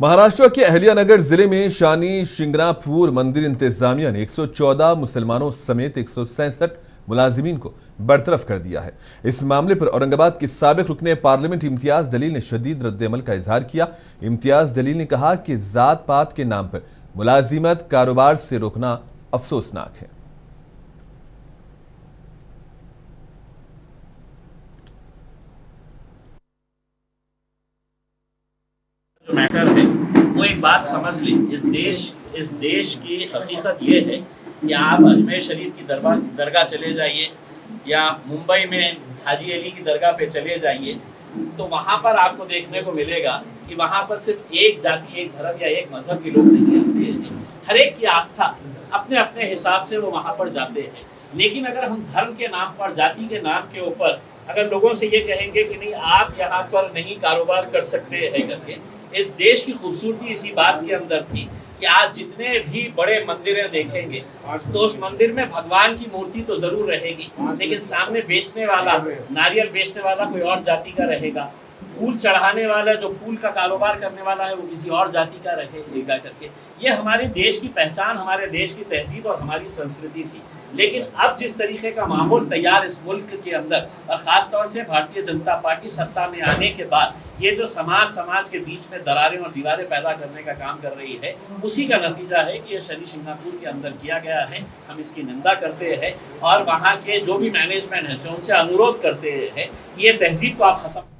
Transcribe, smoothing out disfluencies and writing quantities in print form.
महाराष्ट्र के अहल्यानगर जिले में शानी शिंगणापुर मंदिर इंतजामिया ने 114 मुसलमानों समेत 167 मुलाजिमीन को बरतरफ कर दिया है। इस मामले पर औरंगाबाद के साबिक रुकने पार्लियामेंट इम्तियाज जलील ने शदीद रद्द-ए-अमल का इजहार किया। इम्तियाज जलील ने कहा कि जात पात के नाम पर मुलाजिमत कारोबार से रोकना अफसोसनाक है। जो मैटर है वो एक बात समझ लें, इस देश की हकीकत ये है कि आप अजमेर शरीफ की दरगाह चले जाइए या मुंबई में हाजी अली की दरगाह पे चले जाइए, तो वहाँ पर आपको देखने को मिलेगा कि वहाँ पर सिर्फ एक जाति, एक धर्म या एक मजहब के लोग नहीं आते। हर एक की आस्था अपने अपने हिसाब से वो वहाँ पर जाते हैं। लेकिन अगर हम धर्म के नाम पर, जाति के नाम के ऊपर अगर लोगों से ये कहेंगे कि नहीं आप यहाँ पर नहीं कारोबार कर सकते हैं करके, इस देश की खूबसूरती इसी बात के अंदर थी कि आज जितने भी बड़े मंदिरें देखेंगे तो उस मंदिर में भगवान की मूर्ति तो जरूर रहेगी, लेकिन सामने बेचने वाला, नारियल बेचने वाला कोई और जाति का रहेगा, फूल चढ़ाने वाला, जो फूल का कारोबार करने वाला है वो किसी और जाति का रहेगा करके। ये हमारे देश की पहचान, हमारे देश की तहजीब और हमारी संस्कृति थी। लेकिन अब जिस तरीके का माहौल तैयार इस मुल्क के अंदर और ख़ास तौर से भारतीय जनता पार्टी सत्ता में आने के बाद ये जो समाज के बीच में दरारें और दीवारें पैदा करने का काम कर रही है, उसी का नतीजा है कि ये शानी शिंगणापुर के अंदर किया गया है। हम इसकी निंदा करते हैं और वहाँ के जो भी मैनेजमेंट है उनसे अनुरोध करते हैं कि ये तहजीब को आप खत्म